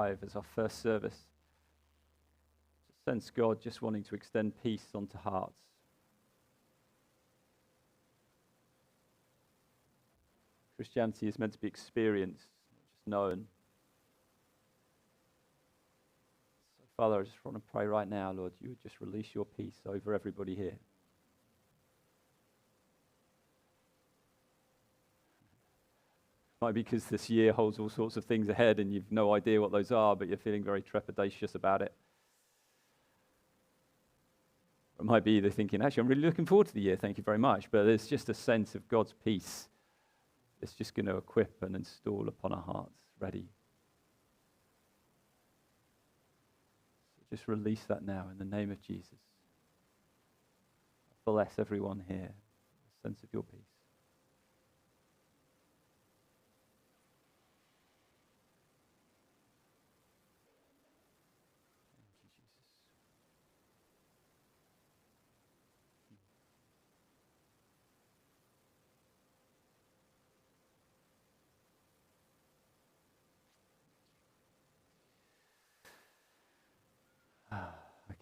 5 as our first service. Sense God just wanting to extend peace onto hearts. Christianity is meant to be experienced, not just known. So, Father, I just want to pray right now, Lord, you would just release your peace over everybody here. Might be because this year holds all sorts of things ahead and you've no idea what those are, but you're feeling very trepidatious about it. It might be they're thinking, actually, I'm really looking forward to the year, thank you very much, but there's just a sense of God's peace. It's just going to equip and install upon our hearts, ready. So just release that now in the name of Jesus. Bless everyone here, a sense of your peace.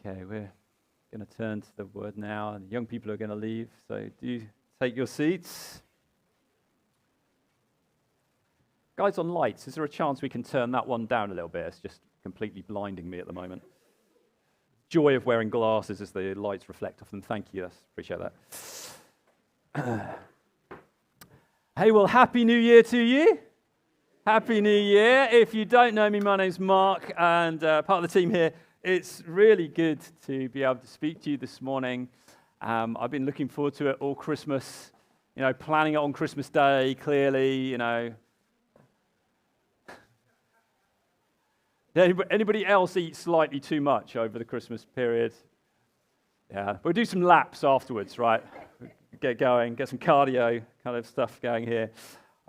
Okay, we're going to turn to the word now, and the young people are going to leave, so do take your seats. Guys on lights, is there a chance we can turn that one down a little bit? It's just completely blinding me at the moment. Joy of wearing glasses as the lights reflect off them. Thank you, appreciate that. Hey, well, Happy New Year to you. Happy New Year. If you don't know me, my name's Mark, and part of the team here. It's really good to be able to speak to you this morning. I've been looking forward to it all Christmas, planning it on Christmas Day, clearly, Anybody else eat slightly too much over the Christmas period? Yeah, we'll do some laps afterwards, right? Get going, get some cardio kind of stuff going here.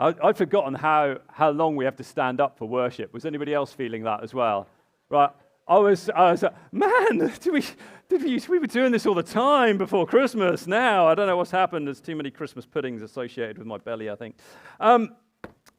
I'd forgotten how long we have to stand up for worship. Was anybody else feeling that as well? Right. I was like, man, we were doing this all the time before Christmas. Now, I don't know what's happened. There's too many Christmas puddings associated with my belly, I think.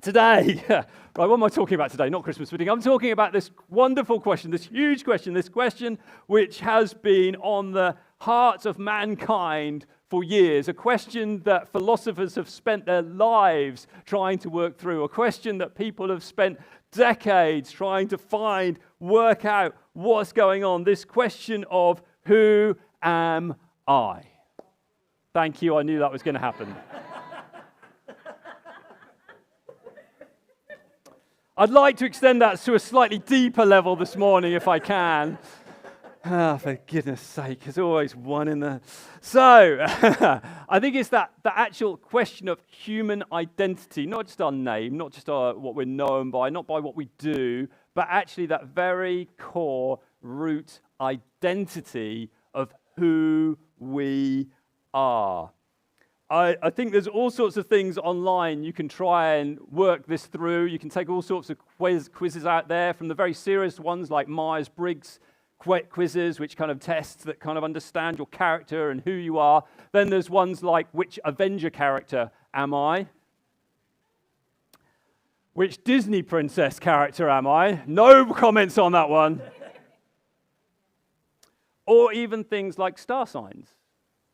Today, right, what am I talking about today? Not Christmas pudding. I'm talking about this wonderful question, this huge question, this question which has been on the hearts of mankind for years, a question that philosophers have spent their lives trying to work through, a question that people have spent decades trying to work out what's going on. This question of who am I? Thank you, I knew that was going to happen. I'd like to extend that to a slightly deeper level this morning if I can. For goodness sake, there's always one in there. So, I think it's the actual question of human identity, not just our name, not just what we're known by, not by what we do, but actually that very core root identity of who we are. I think there's all sorts of things online you can try and work this through. You can take all sorts of quizzes out there, from the very serious ones like Myers-Briggs quizzes, which kind of tests that kind of understand your character and who you are. Then there's ones like, which Avenger character am I? Which Disney princess character am I? No comments on that one. Or even things like star signs.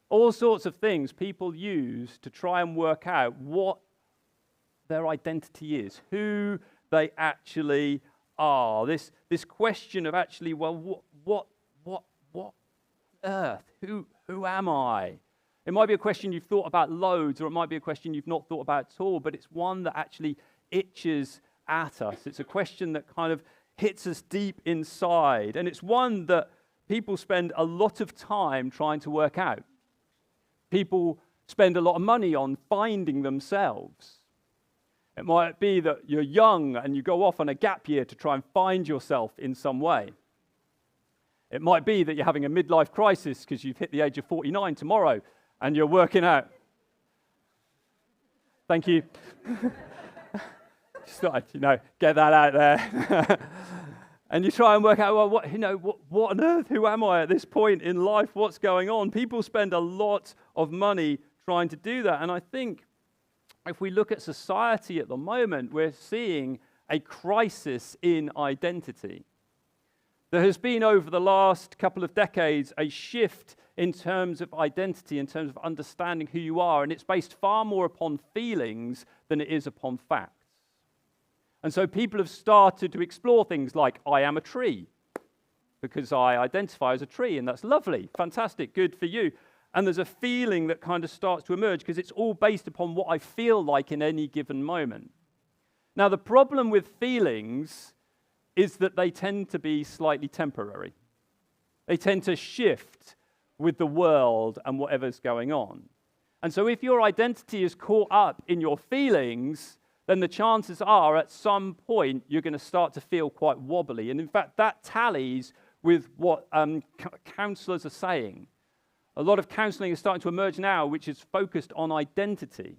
All sorts of things people use to try and work out what their identity is, who they actually are. This question of actually, well, what earth? Who am I? It might be a question you've thought about loads, or it might be a question you've not thought about at all, but it's one that actually itches at us. It's a question that kind of hits us deep inside, and it's one that people spend a lot of time trying to work out. People spend a lot of money on finding themselves. It might be that you're young and you go off on a gap year to try and find yourself in some way. It might be that you're having a midlife crisis because you've hit the age of 49 tomorrow and you're working out. Thank you. Just thought I'd, get that out there. And you try and work out, well, what on earth, who am I at this point in life? What's going on? People spend a lot of money trying to do that. And I think if we look at society at the moment, we're seeing a crisis in identity. There has been, over the last couple of decades, a shift in terms of identity, in terms of understanding who you are, and it's based far more upon feelings than it is upon facts. And so people have started to explore things like, I am a tree, because I identify as a tree, and that's lovely, fantastic, good for you. And there's a feeling that kind of starts to emerge, because it's all based upon what I feel like in any given moment. Now, the problem with feelings is that they tend to be slightly temporary. They tend to shift with the world and whatever's going on. And so if your identity is caught up in your feelings, then the chances are at some point you're going to start to feel quite wobbly. And in fact, that tallies with what counselors are saying. A lot of counseling is starting to emerge now, which is focused on identity.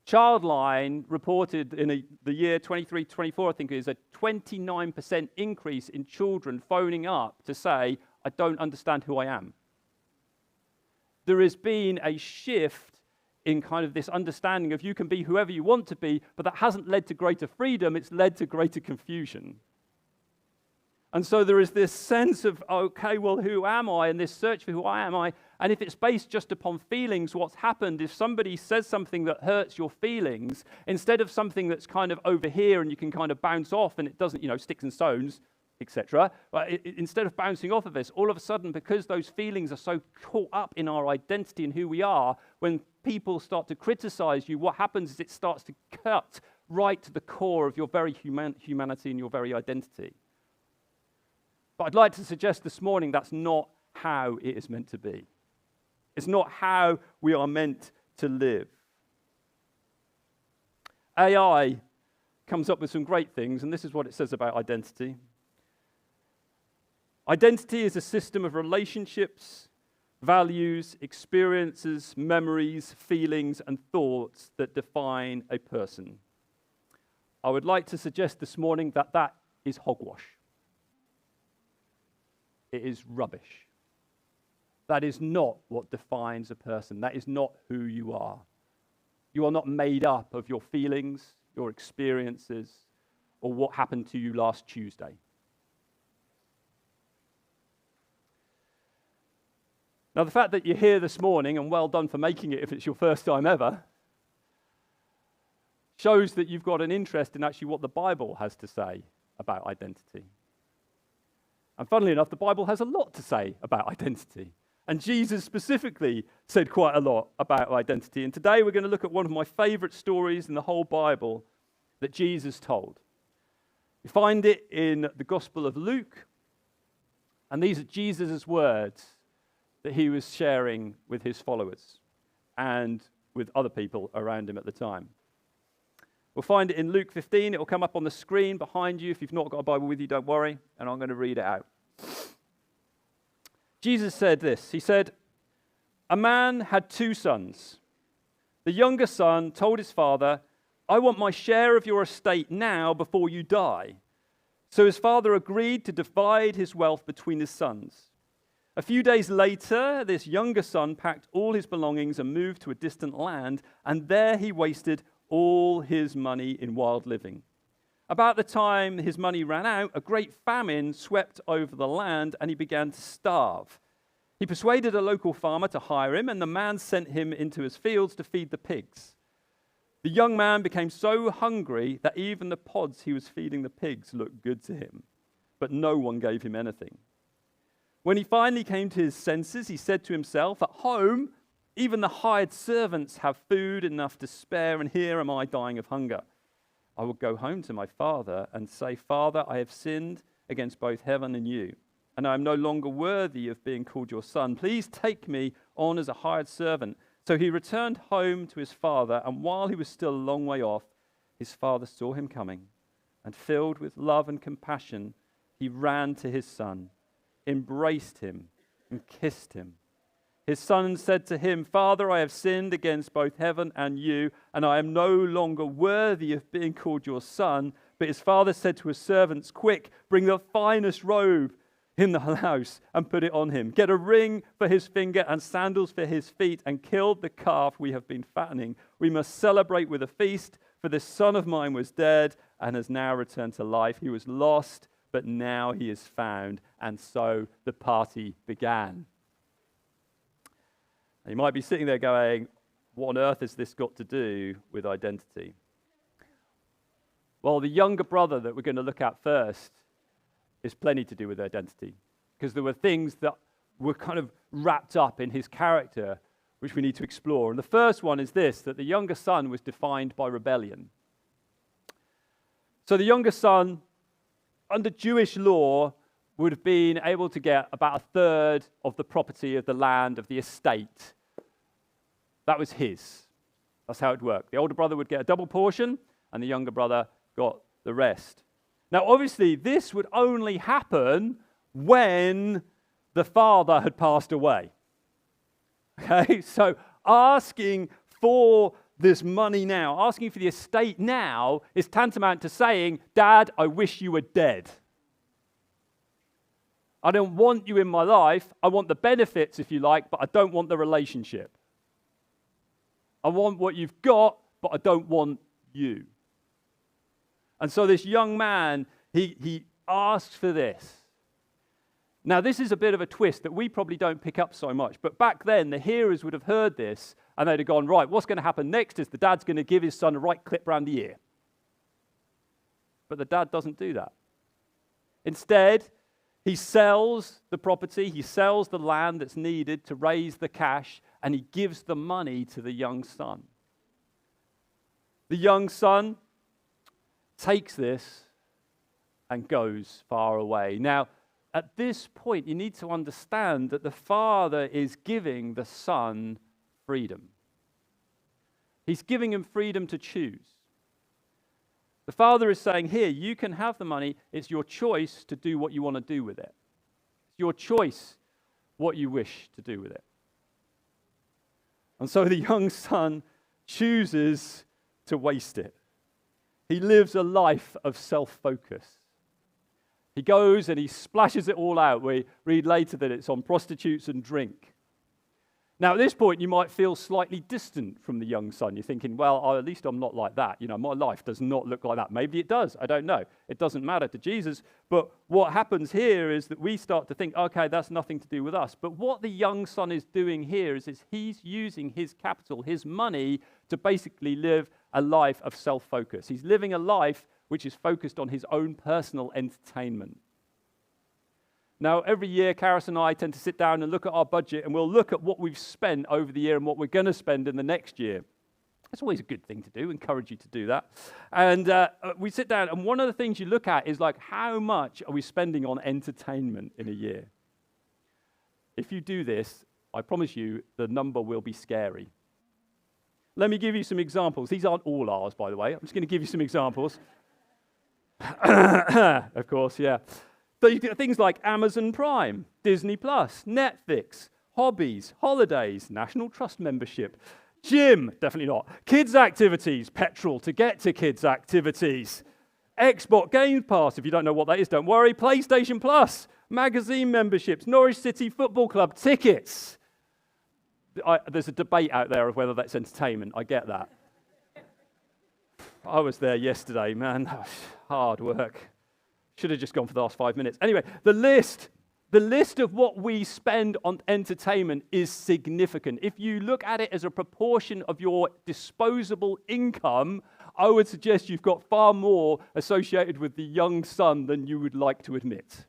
Childline reported in the year 23-24, I think it is, a 29% increase in children phoning up to say, I don't understand who I am. There has been a shift in kind of this understanding of you can be whoever you want to be, but that hasn't led to greater freedom, it's led to greater confusion. And so there is this sense of, okay, well, who am I? And this search for who am I? And if it's based just upon feelings, what's happened, if somebody says something that hurts your feelings, instead of something that's kind of over here and you can kind of bounce off and it doesn't, sticks and stones, etc., instead of bouncing off of this, all of a sudden, because those feelings are so caught up in our identity and who we are, when people start to criticize you, what happens is it starts to cut right to the core of your very humanity and your very identity. But I'd like to suggest this morning that's not how it is meant to be. It's not how we are meant to live. AI comes up with some great things, and this is what it says about identity. Identity is a system of relationships, values, experiences, memories, feelings, and thoughts that define a person. I would like to suggest this morning that that is hogwash. It is rubbish. That is not what defines a person. That is not who you are. You are not made up of your feelings, your experiences, or what happened to you last Tuesday. Now, the fact that you're here this morning, and well done for making it if it's your first time ever, shows that you've got an interest in actually what the Bible has to say about identity. And funnily enough, the Bible has a lot to say about identity. And Jesus specifically said quite a lot about identity. And today we're going to look at one of my favorite stories in the whole Bible that Jesus told. You find it in the Gospel of Luke. And these are Jesus' words that he was sharing with his followers and with other people around him at the time. We'll find it in Luke 15. It will come up on the screen behind you. If you've not got a Bible with you, don't worry. And I'm going to read it out. Jesus said this. He said, "A man had 2 sons. The younger son told his father, 'I want my share of your estate now before you die.' So his father agreed to divide his wealth between his sons. A few days later, this younger son packed all his belongings and moved to a distant land, and there he wasted all his money in wild living. About the time his money ran out, a great famine swept over the land, and he began to starve. He persuaded a local farmer to hire him, and the man sent him into his fields to feed the pigs. The young man became so hungry that even the pods he was feeding the pigs looked good to him, but no one gave him anything. When he finally came to his senses, he said to himself, 'At home, even the hired servants have food enough to spare, and here am I dying of hunger. I will go home to my father and say, Father, I have sinned against both heaven and you, and I am no longer worthy of being called your son. Please take me on as a hired servant.' So he returned home to his father, and while he was still a long way off, his father saw him coming, and filled with love and compassion, he ran to his son, embraced him, and kissed him. His son said to him, 'Father, I have sinned against both heaven and you, and I am no longer worthy of being called your son.' But his father said to his servants, 'Quick, bring the finest robe in the house and put it on him. Get a ring for his finger and sandals for his feet, and kill the calf we have been fattening. We must celebrate with a feast, For this son of mine was dead and has now returned to life. He was lost, but now he is found. And so the party began. And you might be sitting there going, what on earth has this got to do with identity? Well, the younger brother that we're going to look at first is plenty to do with identity, because there were things that were kind of wrapped up in his character which we need to explore. And the first one is this, that the younger son was defined by rebellion. So the younger son, under Jewish law, would have been able to get about a third of the property of the land, of the estate. That was his. That's how it worked. The older brother would get a double portion, and the younger brother got the rest. Now, obviously, this would only happen when the father had passed away. Okay, so asking for this money now, asking for the estate now, is tantamount to saying, Dad, I wish you were dead. I don't want you in my life. I want the benefits, if you like, but I don't want the relationship. I want what you've got, but I don't want you. And so this young man, he asks for this. Now, this is a bit of a twist that we probably don't pick up so much. But back then, the hearers would have heard this, and they'd have gone, right, what's going to happen next is the dad's going to give his son a right clip round the ear. But the dad doesn't do that. Instead, he sells the property, he sells the land that's needed to raise the cash, and he gives the money to the young son. The young son takes this and goes far away. Now, at this point, you need to understand that the father is giving the son freedom. He's giving him freedom to choose. The father is saying, here, you can have the money. It's your choice to do what you want to do with it. It's your choice what you wish to do with it. And so the young son chooses to waste it. He lives a life of self-focus. He goes and he splashes it all out. We read later that it's on prostitutes and drink. Now, at this point, you might feel slightly distant from the young son. You're thinking, well, at least I'm not like that. You know, my life does not look like that. Maybe it does. I don't know. It doesn't matter to Jesus. But what happens here is that we start to think, okay, that's nothing to do with us. But what the young son is doing here is he's using his capital, his money, to basically live a life of self-focus. He's living a life which is focused on his own personal entertainment. Now, every year, Karis and I tend to sit down and look at our budget, and we'll look at what we've spent over the year and what we're going to spend in the next year. It's always a good thing to do. Encourage you to do that. And we sit down, and one of the things you look at is like, how much are we spending on entertainment in a year? If you do this, I promise you, the number will be scary. Let me give you some examples. These aren't all ours, by the way. I'm just going to give you some examples. Of course, yeah. But you get things like Amazon Prime, Disney Plus, Netflix, hobbies, holidays, National Trust membership, gym, definitely not, kids' activities, petrol to get to kids' activities, Xbox Game Pass, if you don't know what that is, don't worry, PlayStation Plus, magazine memberships, Norwich City Football Club tickets. There's a debate out there of whether that's entertainment. I get that. I was there yesterday, man. Hard work. Should have just gone for the last 5 minutes. Anyway, the list of what we spend on entertainment is significant. If you look at it as a proportion of your disposable income, I would suggest you've got far more associated with the young son than you would like to admit.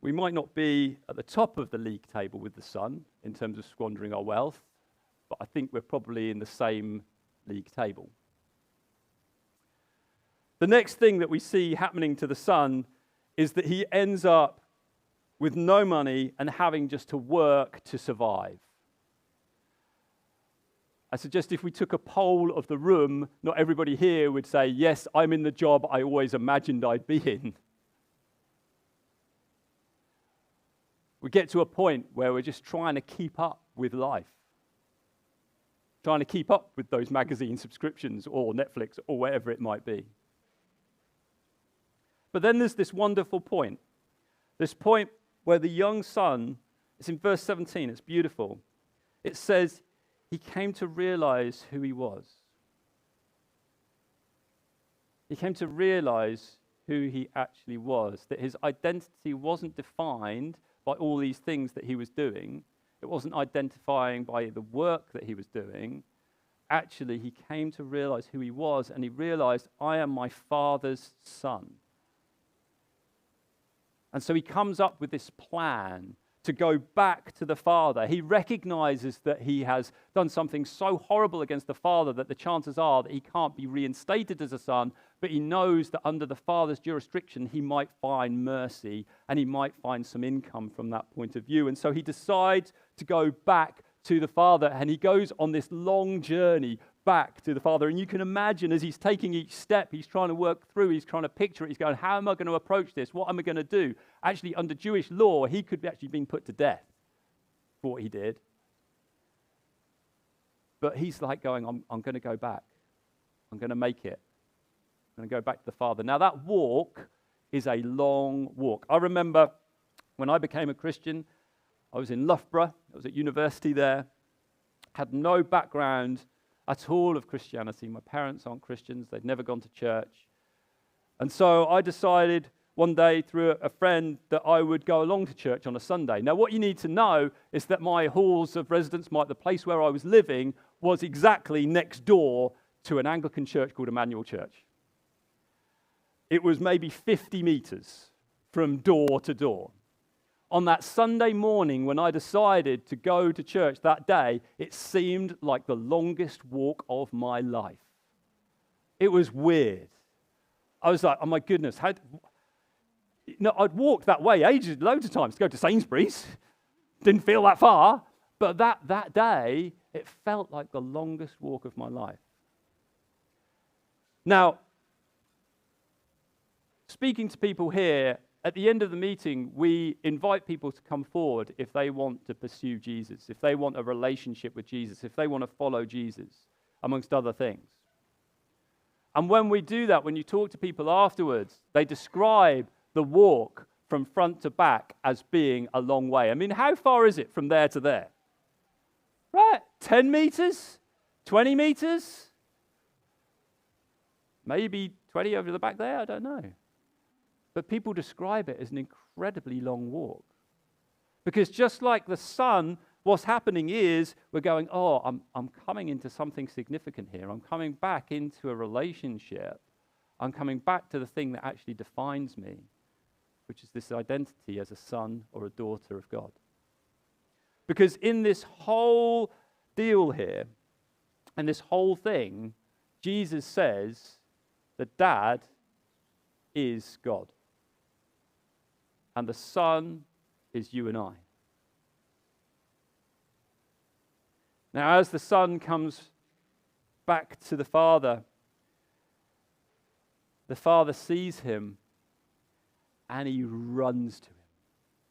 We might not be at the top of the league table with the son in terms of squandering our wealth, but I think we're probably in the same league table. The next thing that we see happening to the son is that he ends up with no money and having just to work to survive. I suggest if we took a poll of the room, not everybody here would say, yes, I'm in the job I always imagined I'd be in. We get to a point where we're just trying to keep up with life. Trying to keep up with those magazine subscriptions or Netflix or whatever it might be. But then there's this wonderful point. This point where the young son It's in verse 17. It's beautiful. It says, he came to realize who he was. He came to realize who he actually was, that his identity wasn't defined by all these things that he was doing. It wasn't identifying by the work that he was doing. Actually, he came to realize who he was, and he realized, I am my Father's son. And so he comes up with this plan to go back to the Father. He recognizes that he has done something so horrible against the Father that the chances are that he can't be reinstated as a son, but he knows that under the Father's jurisdiction, he might find mercy and he might find some income from that point of view. And so he decides to go back to the Father, and he goes on this long journey back to the Father. And you can imagine as he's taking each step, he's trying to work through, he's trying to picture it, he's going, how am I going to approach this? What am I going to do? Actually, under Jewish law, he could be actually being put to death for what he did. But he's like going, I'm going to go back. I'm going to make it. I'm going to go back to the Father. Now, that walk is a long walk. I remember when I became a Christian, I was in Loughborough. I was at university there. Had no background at all of Christianity. My parents aren't Christians. They'd never gone to church. And so I decided one day through a friend that I would go along to church on a Sunday. Now, what you need to know is that my halls of residence, the place where I was living, was exactly next door to an Anglican church called Emmanuel Church. It was maybe 50 meters from door to door. On that Sunday morning when I decided to go to church that day, it seemed like the longest walk of my life. It was weird. I was like, oh my goodness. I'd walked that way loads of times to go to Sainsbury's. Didn't feel that far. But that day, it felt like the longest walk of my life. Now, speaking to people here, at the end of the meeting, we invite people to come forward if they want to pursue Jesus, if they want a relationship with Jesus, if they want to follow Jesus, amongst other things. And when we do that, when you talk to people afterwards, they describe the walk from front to back as being a long way. I mean, how far is it from there to there? Right? 10 meters? 20 meters? Maybe 20 over the back there? I don't know. But people describe it as an incredibly long walk. Because just like the sun, what's happening is we're going, I'm coming into something significant here. I'm coming back into a relationship. I'm coming back to the thing that actually defines me, which is this identity as a son or a daughter of God. Because in this whole deal here, and this whole thing, Jesus says that Dad is God. And the Son is you and I. Now, as the Son comes back to the Father sees him and he runs to him.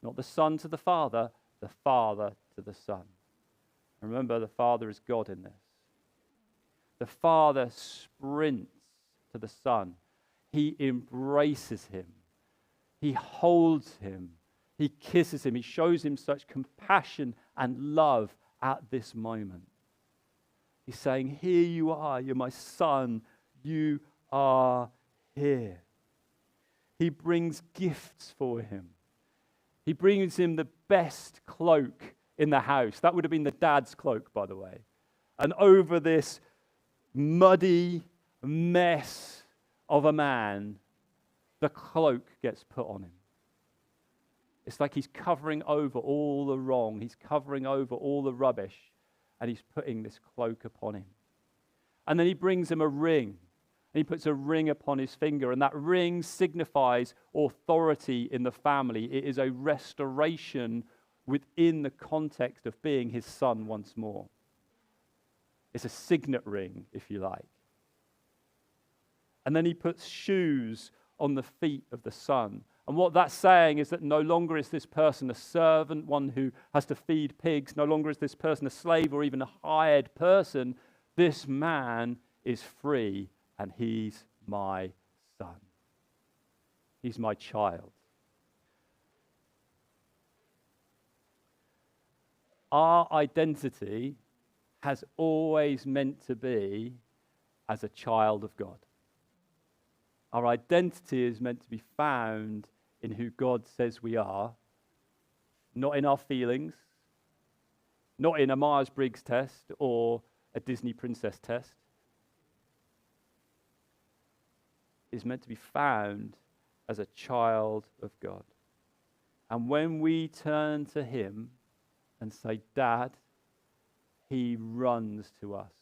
Not the Son to the Father to the Son. And remember, the Father is God in this. The Father sprints to the Son. He embraces him. He holds him. He kisses him. He shows him such compassion and love at this moment. He's saying, here you are. You're my son. You are here. He brings gifts for him. He brings him the best cloak in the house. That would have been the dad's cloak, by the way. And over this muddy mess of a man, the cloak gets put on him. It's like he's covering over all the wrong. He's covering over all the rubbish, and he's putting this cloak upon him. And then he brings him a ring, and he puts a ring upon his finger, and that ring signifies authority in the family. It is a restoration within the context of being his son once more. It's a signet ring, if you like. And then he puts shoes on the feet of the Son. And what that's saying is that no longer is this person a servant, one who has to feed pigs. No longer is this person a slave or even a hired person. This man is free, and he's my son. He's my child. our identity has always meant to be as a child of God. Our identity is meant to be found in who God says we are, not in our feelings, not in a Myers-Briggs test or a Disney princess test. It's meant to be found as a child of God. And when we turn to him and say, Dad, he runs to us.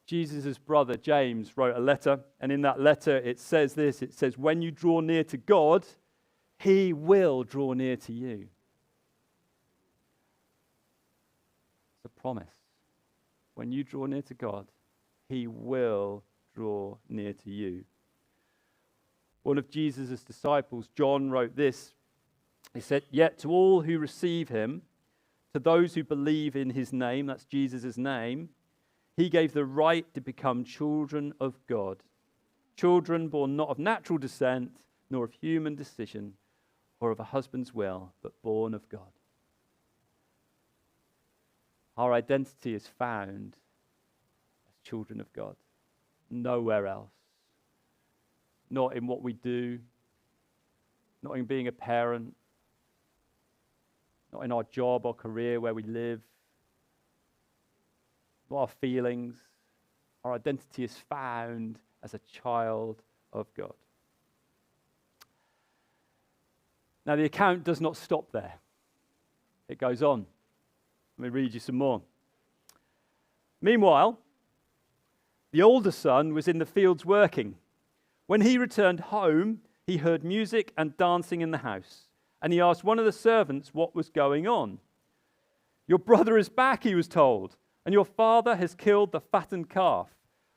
Jesus' brother James wrote a letter, and in that letter it says this, it says, when you draw near to God, he will draw near to you. It's a promise. When you draw near to God, he will draw near to you. One of Jesus' disciples, John, wrote this. He said, yet to all who receive him, to those who believe in his name, that's Jesus' name, he gave the right to become children of God. Children born not of natural descent, nor of human decision, or of a husband's will, but born of God. Our identity is found as children of God. Nowhere else. Not in what we do, not in being a parent, not in our job or career where we live, not our feelings. Our identity is found as a child of God. Now the account does not stop there. It goes on. Let me read you some more. Meanwhile, the older son was in the fields working. When he returned home, he heard music and dancing in the house, and he asked one of the servants what was going on. Your brother is back, he was told, and your father has killed the fattened calf.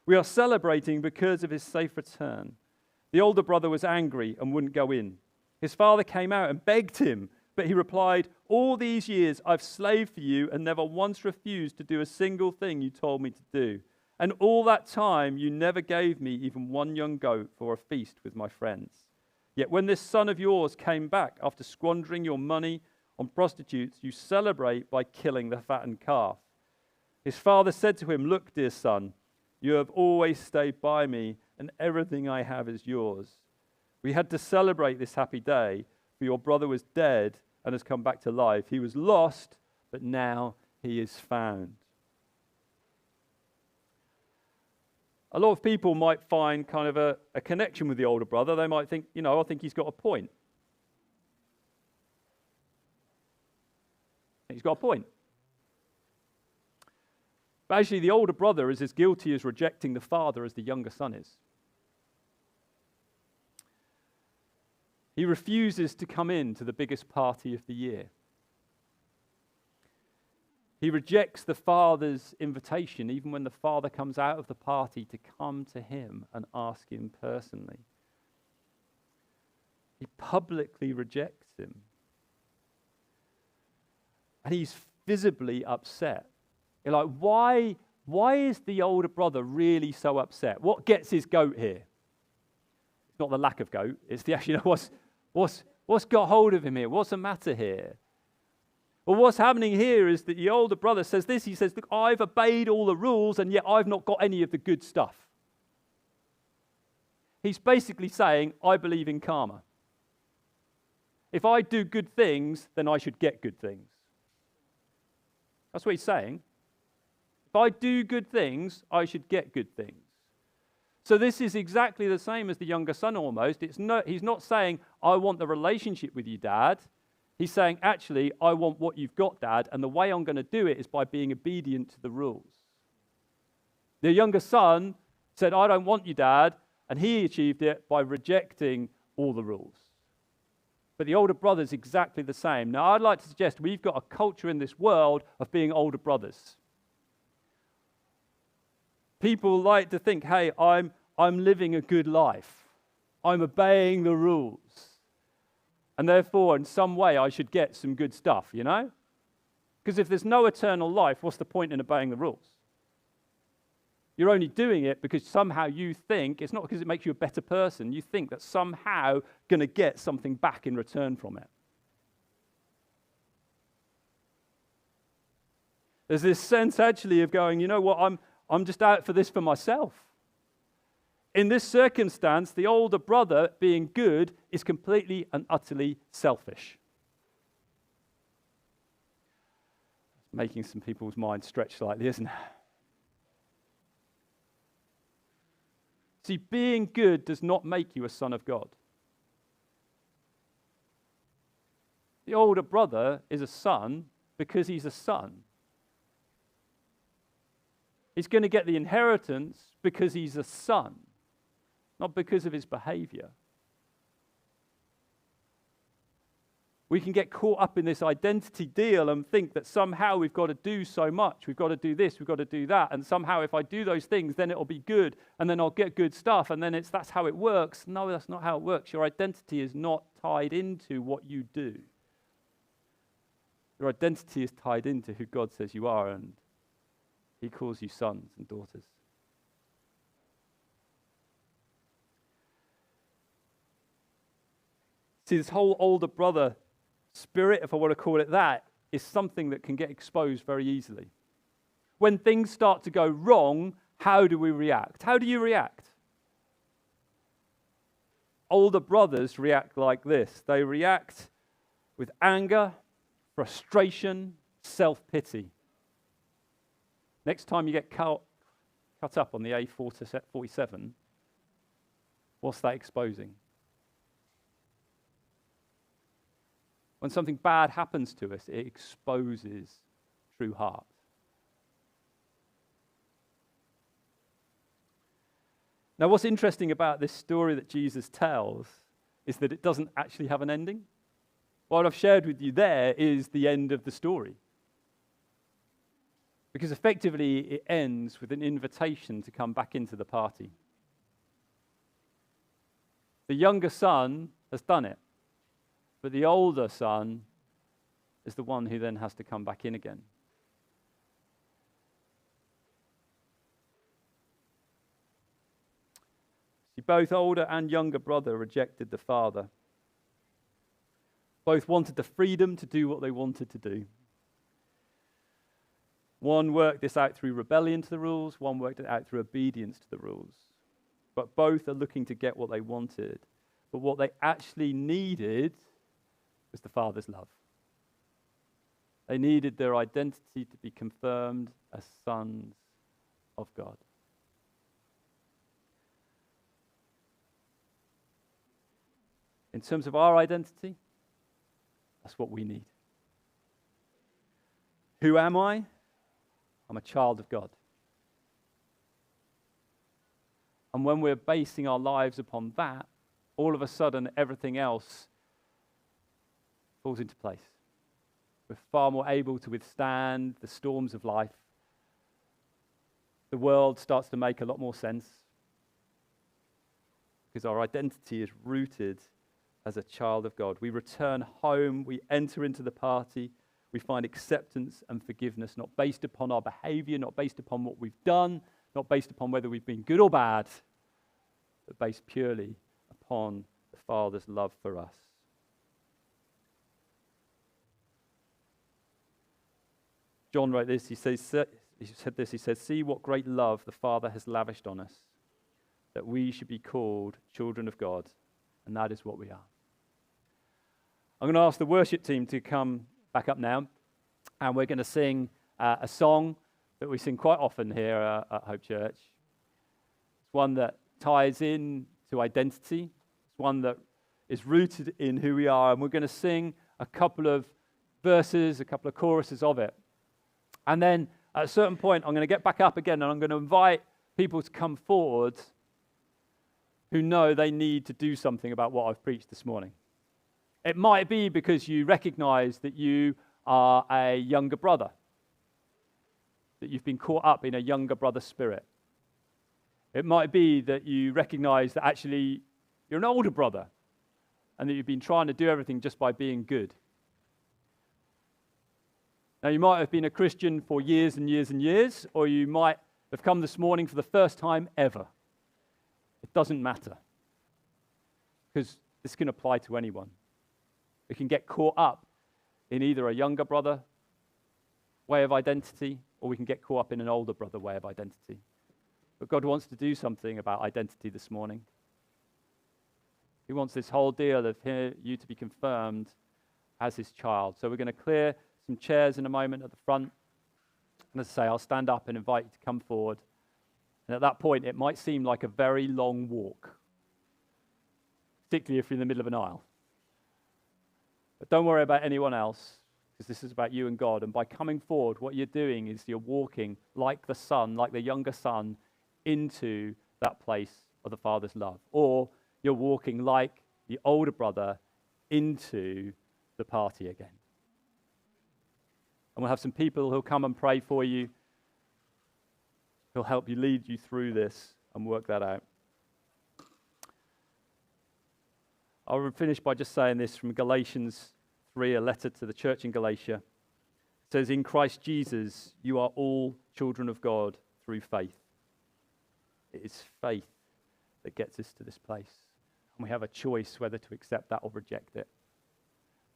We are celebrating because of his safe return. The older brother was angry and wouldn't go in. His father came out and begged him, but he replied, all these years I've slaved for you and never once refused to do a single thing you told me to do. And all that time you never gave me even one young goat for a feast with my friends. Yet when this son of yours came back after squandering your money on prostitutes, you celebrate by killing the fattened calf. His father said to him, look, dear son, you have always stayed by me, and everything I have is yours. We had to celebrate this happy day, for your brother was dead and has come back to life. He was lost, but now he is found. A lot of people might find kind of a connection with the older brother. They might think, I think he's got a point. He's got a point. But actually, the older brother is as guilty as rejecting the father as the younger son is. He refuses to come in to the biggest party of the year. He rejects the father's invitation, even when the father comes out of the party to come to him and ask him personally. He publicly rejects him. And he's visibly upset. You're like, why is the older brother really so upset? What gets his goat here? It's not the lack of goat. It's the actually, what's got hold of him here? What's the matter here? Well, what's happening here is that the older brother says this. He says, look, I've obeyed all the rules, and yet I've not got any of the good stuff. He's basically saying, I believe in karma. If I do good things, then I should get good things. That's what he's saying. If I do good things, I should get good things. So this is exactly the same as the younger son almost. He's not saying, I want the relationship with you, Dad. He's saying, actually, I want what you've got, Dad, and the way I'm going to do it is by being obedient to the rules. The younger son said, I don't want you, Dad, and he achieved it by rejecting all the rules. But the older brother's exactly the same. Now, I'd like to suggest we've got a culture in this world of being older brothers. People like to think, hey, I'm living a good life. I'm obeying the rules. And therefore, in some way, I should get some good stuff, Because if there's no eternal life, what's the point in obeying the rules? You're only doing it because somehow you think, it's not because it makes you a better person, you think that somehow going to get something back in return from it. There's this sense actually of going, you know what, I'm just out for this for myself. In this circumstance, the older brother being good is completely and utterly selfish. Making some people's minds stretch slightly, isn't it? See, being good does not make you a son of God. The older brother is a son because he's a son. He's going to get the inheritance because he's a son, not because of his behavior. We can get caught up in this identity deal and think that somehow we've got to do so much. We've got to do this, we've got to do that. And somehow if I do those things, then it'll be good. And then I'll get good stuff. And then that's how it works. No, that's not how it works. Your identity is not tied into what you do. Your identity is tied into who God says you are. And he calls you sons and daughters. See, this whole older brother spirit, if I want to call it that, is something that can get exposed very easily. When things start to go wrong, how do we react? How do you react? Older brothers react like this. They react with anger, frustration, self-pity. Next time you get cut up on the A47, what's that exposing? When something bad happens to us, it exposes true heart. Now, what's interesting about this story that Jesus tells is that it doesn't actually have an ending. What I've shared with you there is the end of the story. Because effectively, it ends with an invitation to come back into the party. The younger son has done it. But the older son is the one who then has to come back in again. See, both older and younger brother rejected the father. Both wanted the freedom to do what they wanted to do. One worked this out through rebellion to the rules, one worked it out through obedience to the rules. But both are looking to get what they wanted. But what they actually needed was the Father's love. They needed their identity to be confirmed as sons of God. In terms of our identity, that's what we need. Who am I? I'm a child of God. And when we're basing our lives upon that, all of a sudden everything else falls into place. We're far more able to withstand the storms of life. The world starts to make a lot more sense because our identity is rooted as a child of God. We return home, we enter into the party, we find acceptance and forgiveness, not based upon our behavior, not based upon what we've done, not based upon whether we've been good or bad, but based purely upon the Father's love for us. John wrote this, he said this, see what great love the Father has lavished on us, that we should be called children of God, and that is what we are. I'm going to ask the worship team to come back up now, and we're going to sing a song that we sing quite often here at Hope Church. It's one that ties in to identity. It's one that is rooted in who we are, and we're going to sing a couple of verses, a couple of choruses of it. And then at a certain point, I'm going to get back up again and I'm going to invite people to come forward who know they need to do something about what I've preached this morning. It might be because you recognize that you are a younger brother, that you've been caught up in a younger brother spirit. It might be that you recognize that actually you're an older brother and that you've been trying to do everything just by being good. Now, you might have been a Christian for years and years and years, or you might have come this morning for the first time ever. It doesn't matter, because this can apply to anyone. We can get caught up in either a younger brother way of identity, or we can get caught up in an older brother way of identity. But God wants to do something about identity this morning. He wants this whole deal of you to be confirmed as his child. So we're going to clear some chairs in a moment at the front. And as I say, I'll stand up and invite you to come forward. And at that point, it might seem like a very long walk, particularly if you're in the middle of an aisle. But don't worry about anyone else, because this is about you and God. And by coming forward, what you're doing is you're walking like the son, like the younger son, into that place of the Father's love. Or you're walking like the older brother into the party again. And we'll have some people who'll come and pray for you, who'll help you, lead you through this and work that out. I'll finish by just saying this from Galatians 3, a letter to the church in Galatia. It says, in Christ Jesus, you are all children of God through faith. It is faith that gets us to this place. And we have a choice whether to accept that or reject it.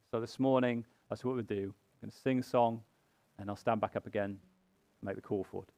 So this morning, that's what we'll do. We're going to sing a song, and I'll stand back up again and make the call forward.